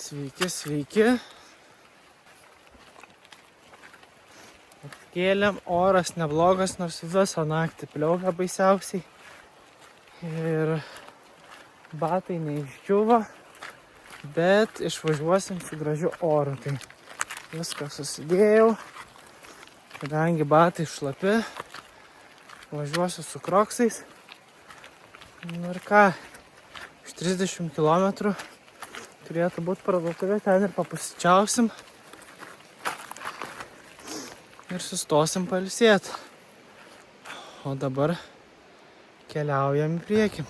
Sveiki, sveiki. Atkėlėm, oras neblogas, nors visą naktį pliaugia baisiausiai. Ir batai neišdžiuvo, bet išvažiuosim su gražiu oru. Tai viską susidėjau, kadangi batai šlapi, važiuosiu su kroksais. Ir ką, iš 30 km turėtų būti parduotuvė, ten ir papusryčiausim ir sustosim pailsėti. O dabar keliaujam į priekį.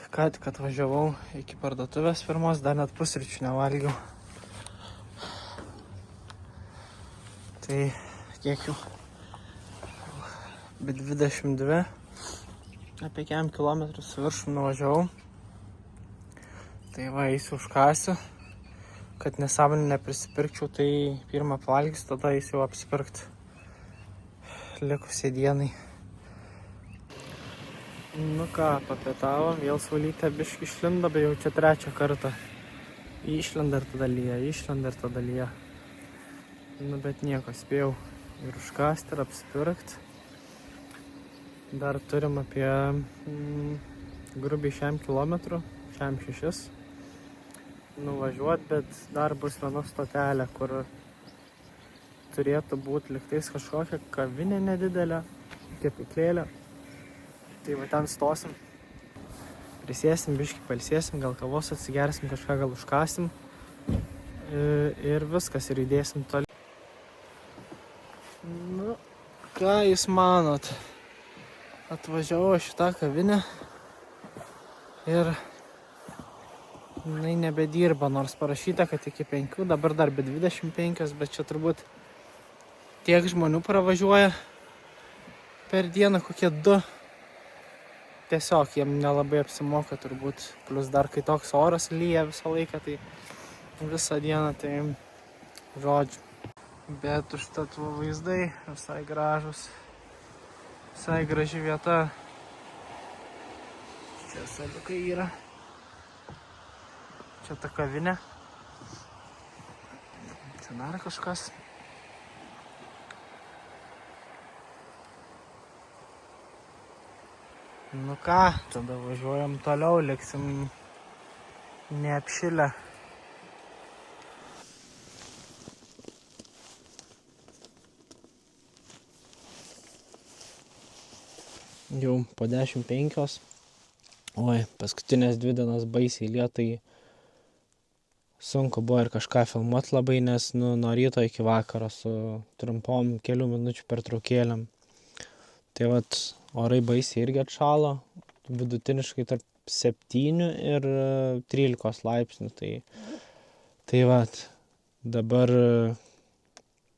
Ką tik atvažiavau iki parduotuvės pirmos, dar net pusryčių nevalgiau. Tai kiek jau? Bet 22, apie kem kilometrus viršum nuvažiavau. Tai va, eisiu užkasiu, kad nesąmonį neprisipirkčiau, tai pirmą pavalgys, tada eisiu apsipirkti likusiai dienai. Nu ką, papietavom, vėl saulytė biškį išlindo, bet jau čia trečią kartą. Išlenda ir tada lyja, išlenda ir tada lyja. Nu bet nieko, spėjau ir užkasti, ir apsipirkti. Dar turim apie grubiai 6 kilometrų, 6 nuvažiuoti, bet dar bus viena stotelė, kur turėtų būti lygtais kažkokia kavinė nedidelė, kepyklėlė. Tai va ten stosim, prisėsim, biškį pailsėsim, gal kavos atsigersim, kažką gal užkasim ir viskas, ir judėsim toliau. Nu, ką jūs manot? Atvažiavau šitą kavinę ir jinai nebedirba, nors parašyta, kad iki 5, dabar dar be 25, bet čia turbūt tiek žmonių pravažiuoja per dieną, kokie 2. Tiesiog jiem nelabai apsimoka turbūt, plus dar kai toks oras lyja visą laiką, tai visą dieną, tai žodžiu. Bet užtat vaizdai visai gražus, visai graži vieta. Čia saliukai yra. Čia ta kavinė. Čia dar kažkas. Nu ką, tada važiuojam toliau, liksim neapšilę. Jau po 10:05. Oi, paskutinės 2 dienas baisiai lietai. Sunku buvo ir kažką filmuoti labai, nes nuo ryto iki vakaro su trumpom kelių minučių pertraukėlėm. Tai vat, orai baisiai irgi atšalo, vidutiniškai tarp 7 ir 13 laipsnių. Tai vat, dabar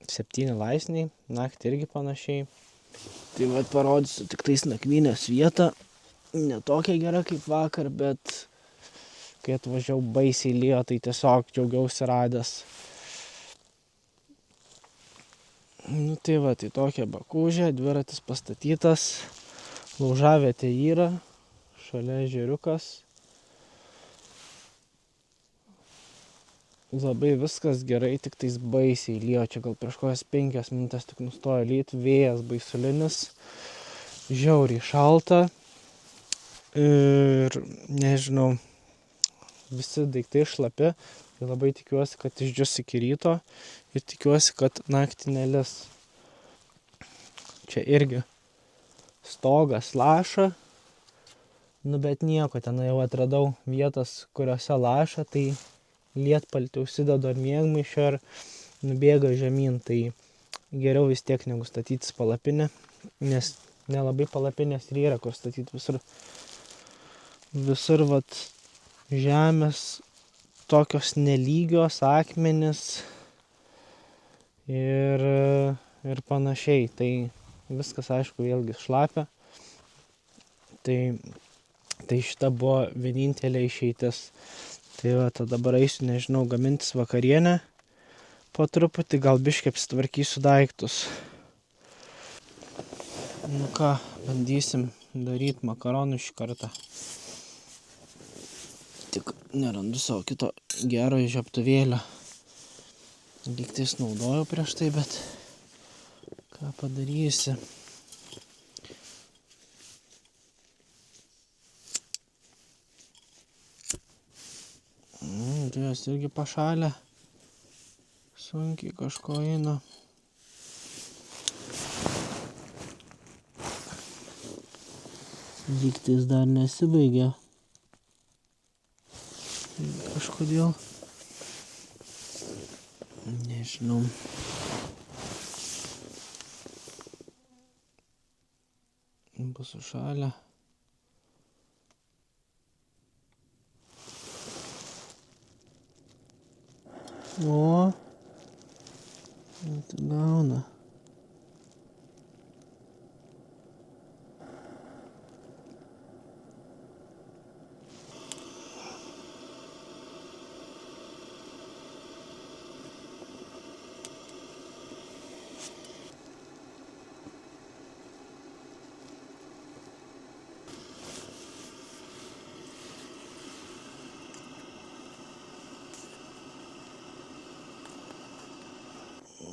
7 laipsniai, naktį irgi panašiai. Tai vat parodysiu tik tais nakvynės vietą, ne tokia gera kaip vakar, bet kai atvažiavau baisiai lijo, tai tiesiog džiaugiausi radęs. Nu tai va, tai tokia bakūžė, dviratis pastatytas, laužavietė yra, šalia ežeriukas. Labai viskas gerai, tik tais baisiai lijo, čia gal prieš kokias 5 minutės tik nustojo lyt, vėjas baisulinis, žiauriai šalta ir nežinau, visi daiktai šlapi, tai labai tikiuosi, kad išdžius iki ryto ir tikiuosi, kad naktį nelis. Čia irgi stogas laša, nu bet nieko, ten jau atradau vietas, kuriuose laša, tai lietpaltį užsidedu ar miegmaišį ir nubėga žemyn, tai geriau vis tiek negu statytis palapinę, nes nelabai palapinės ir yra, kur statyti visur vat žemės tokios nelygios, akmenys ir panašiai. Tai viskas, aišku, vėlgi šlapia. Tai šita buvo vienintelė išeitis. Tai va, dabar eisiu, nežinau, gamintis vakarienę. Po truputį gal biškį apsitvarkysiu daiktus. Nu ką, bandysim daryti makaronų šį kartą. Tik nerandu savo kito gero žiebtuvėlio. Lygtais naudojau prieš tai, bet ką padarysi. Dujas irgi pašalė. Sunkiai kažko eina. Lygtais dar nesibaigia. Kažkodėl. Nežinau. Bus sušalę. O. Gauna.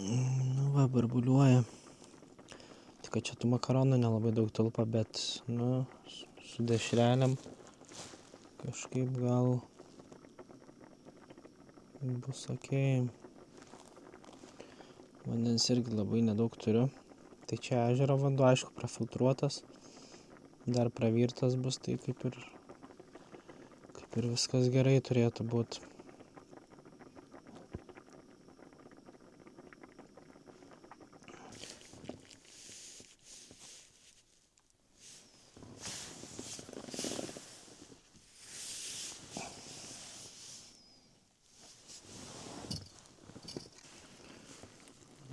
Nu va, barbuliuoja. Tik kad čia tų makaronų nelabai daug tilpa, bet, nu, su dešrelėm kažkaip gal bus okei. Vandens irgi labai nedaug turiu. Tai čia ežero vanduo, aišku, prafiltruotas. Dar pravirtas bus, tai kaip ir viskas gerai turėtų būti.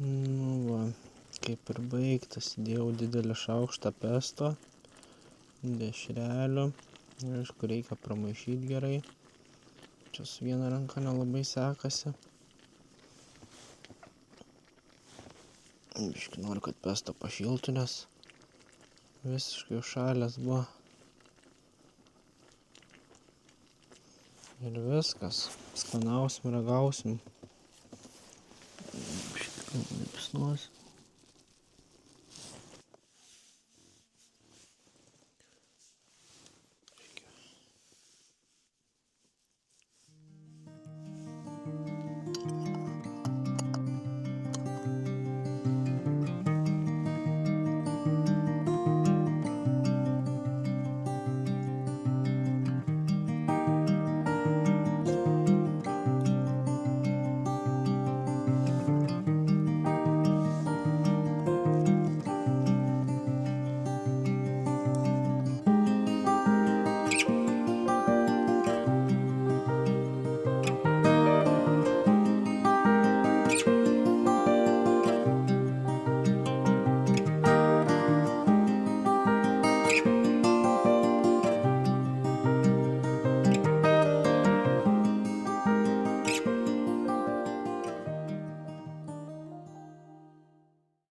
Nu va, kaip ir baigtas, įdėjau didelį šaukštą pesto, dešrelių, aišku, reikia pramaišyti gerai, čia su viena ranka nelabai sekasi. Biškį noriu, kad pesto pašiltų, nes visiškai užšalęs buvo. Ir viskas, skanausim, ragausim. Biškį nepisnuosiu.